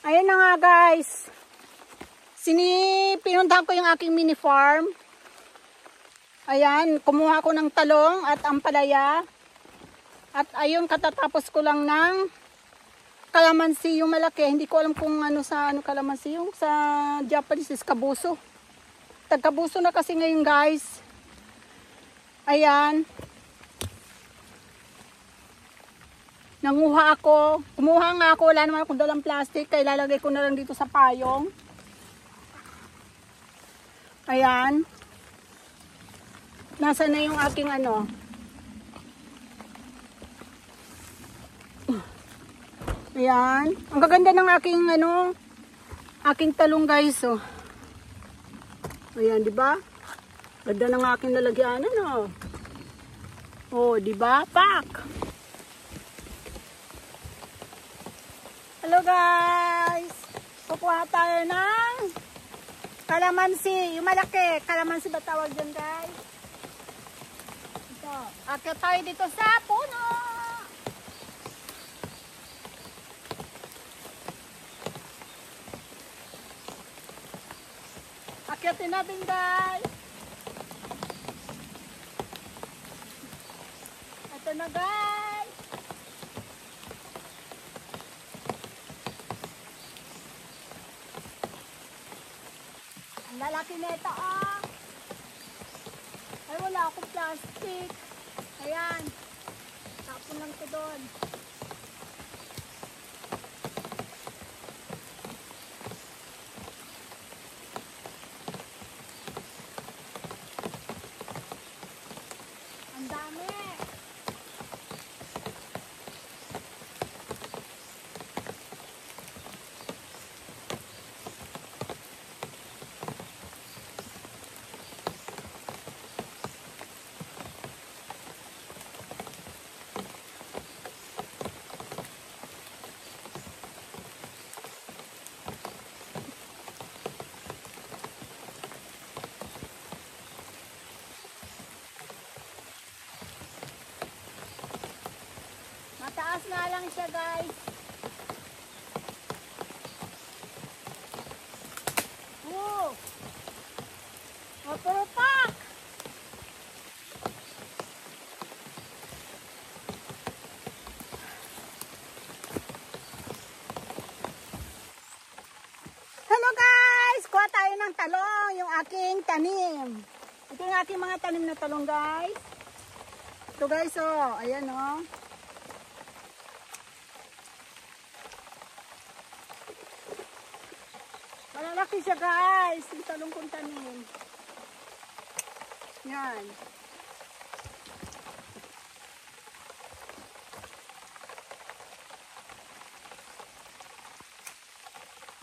Ayan na nga guys. Pinuntahan ko yung aking mini farm. Ayan, kumuha ko ng talong at ampalaya. At ayun, katatapos ko lang ng kalamansi yung malaki. Hindi ko alam kung ano sa kalamansi yung sa Japanese is kabuso. Tagkabuso na kasi ngayon guys. Ayan. Nanguha ako. Kumuha nga ako. Wala naman akong dalang plastic. Kaya ilalagay ko na lang dito sa payong. Ayan. Nasa na yung aking ano. Ayan. Ang gaganda ng aking ano. Aking talong guys. Oh. Ayan, di ba? Ganda ng aking lalagyanan. Oh. Oh, di ba? Pak! Hello guys! Kukuha tayo ng kalamansi. Yung malaki. Kalamansi ba tawag dyan guys? Ito. Akyat tayo dito sa puno. Akyatin natin guys. Ito na guys. Lalaki na ito ah. Ay wala akong plastic. Ayan. Tapon lang ito doon. Ang dami. Mataas nga lang siya guys. Oh! Mapupak! Hello guys! Kuha tayo ng talong, yung aking tanim. Ito yung aking mga tanim na talong guys. Ito guys oh, ayan oh. Malalaki siya guys, yung talong kong tanim. Yan.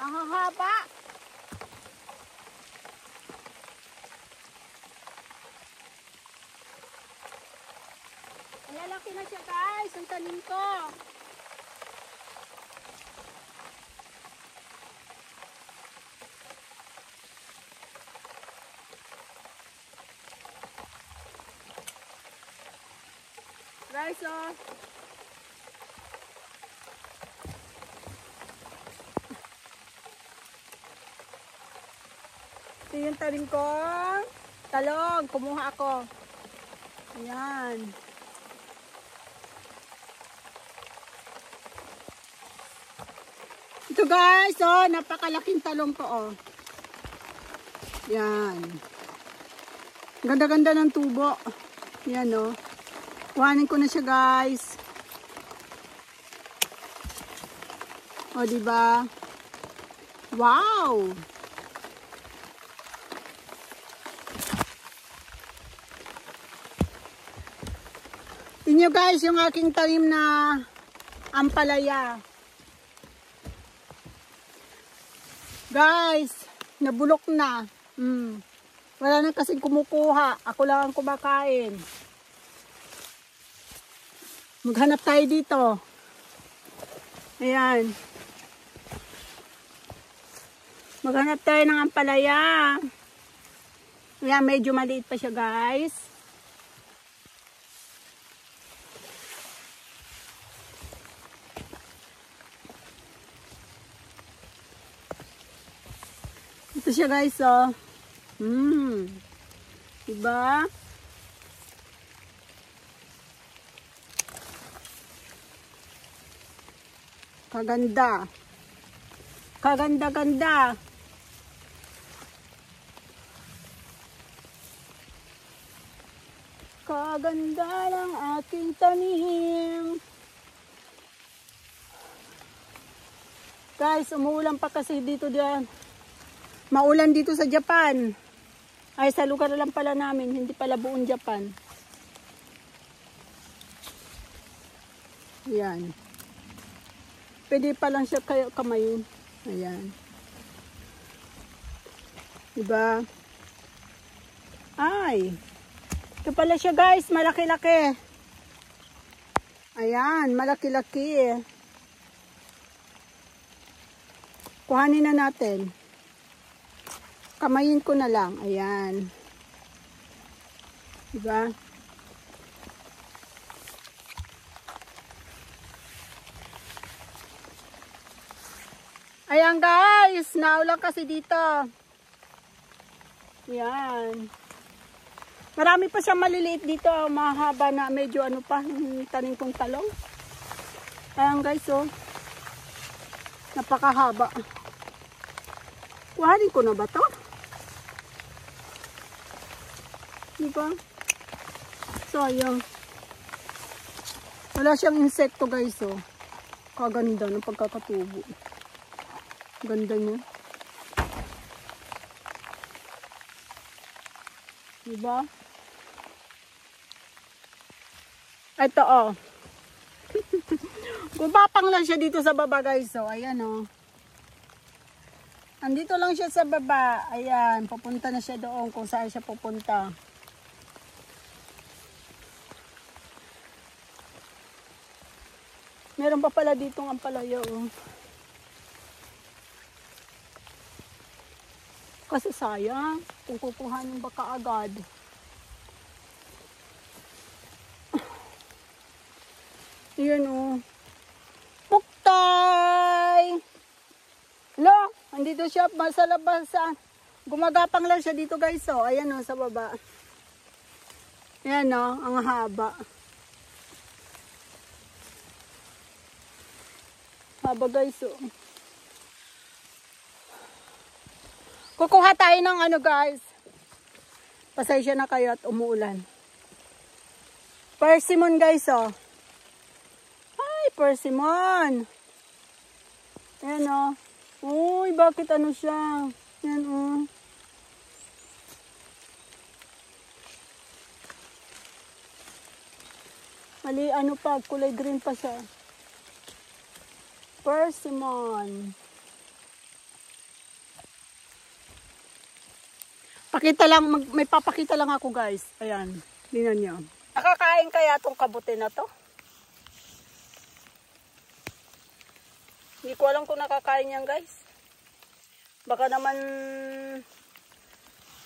Ang hahaba. Malalaki na siya guys, yung tanim ko. Guys, oh. Ito yung tanim ko. Talong. Kumuha ako. Ayan. Ito guys, oh. Napakalaking talong ko, oh. Ayan. Ganda-ganda ng tubo. Ayan, oh. Kuhanin ko na siya guys. O diba? Wow! Tingnan guys yung aking tanim na ampalaya. Guys, nabulok na. Wala na kasing kumukuha. Ako lang ang kumakain. Maghanap tayo dito. Ayan. Maghanap tayo ng ampalaya. Ayan, medyo maliit pa siya guys. Ito siya guys, oh. Diba? Kaganda. Kaganda-ganda. Kaganda ng aking tanim. Guys, umuulan pa kasi dito diyan. Maulan dito sa Japan. Ay, sa lugar lang pala namin, hindi pala buong Japan. Ayan. Pwede pa lang siya kamayin. Ayan. Diba? Ay. Ito pala siya guys, malaki-laki. Ayan, malaki-laki. Kuhanin na natin. Kamayin ko na lang. Ayan. Diba? Ayan guys, naulan kasi dito. Ayan. Marami pa siyang maliliit dito, mahaba na medyo ano pa, tanim kong talong. Ayan guys, oh. Napakahaba. Kuhanin ko na ba to? Diba? Sayang. Wala siyang insekto guys, oh. Kaganda ng pagkakatubo. Ganda niya. Diba? Ito, oh. Gumapang lang siya dito sa baba guys, oh. Ayan, oh. Andito lang siya sa baba. Ayan, pupunta na siya doon kung saan siya pupunta. Meron pa pala ditong ampalaya, oh. Kasi sayang, kung kukuhanin baka agad. Ayan, oh. Puktay! Lo, andito siya sa labas. Gumagapang lang siya dito guys, oh. Ayan, oh, sa baba. Ayan, oh, ang haba. Haba guys, oh. Kukuha tayo ng ano guys. Pasensya na kayo at umuulan. Persimmon guys, oh. Ay, persimmon. Ayan, oh. Uy, bakit ano siya? Ayan, oh. Mali, ano pa, kulay green pa siya. Persimmon. Pakita lang, may papakita lang ako guys. Ayan, tingnan niyo. Nakakain kaya tong kabuti na to? Hindi ko alam kung nakakain yan guys. Baka naman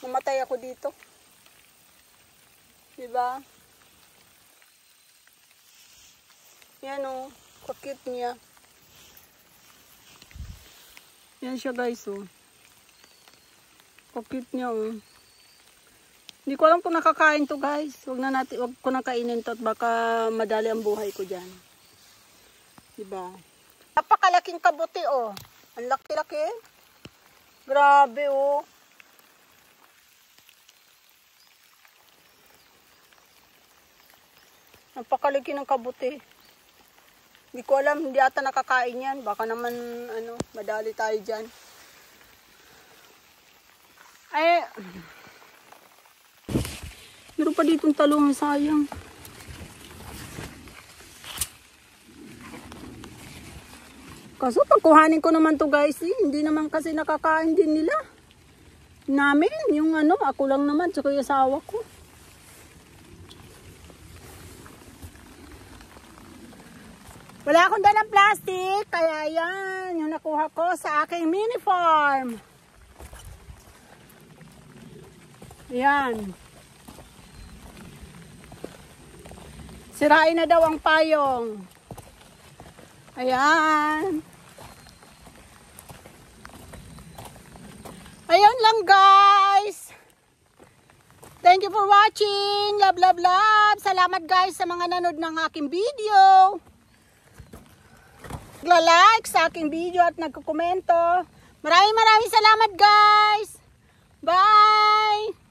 mamatay ako dito. Diba? Yan o, kakit niya. Yan siya guys o. Kakit niya o. Hindi ko alam kung nakakain to guys. Wag ko na kainin to at baka madali ang buhay ko dyan. Diba? Napakalaking kabuti oh. Ang laki-laki. Grabe oh. Napakalaki ng kabuti. Hindi ko alam, hindi ata nakakain yan. Baka naman ano, madali tayo dyan. Ay, meron pa ditong talong, sayang. Kaso pagkuhanin ko naman to guys, hindi naman kasi nakakain din nila. Namin, yung ano, ako lang naman, tsaka yung asawa ko. Wala akong dalang plastic, kaya yan, yung nakuha ko sa aking mini farm. Yan. Sirain na daw ang payong. Ayan. Ayun lang guys. Thank you for watching. Love, love, love. Salamat guys sa mga nanood ng aking video. Nagla-like sa aking video at nagkukomento. Maraming salamat guys. Bye!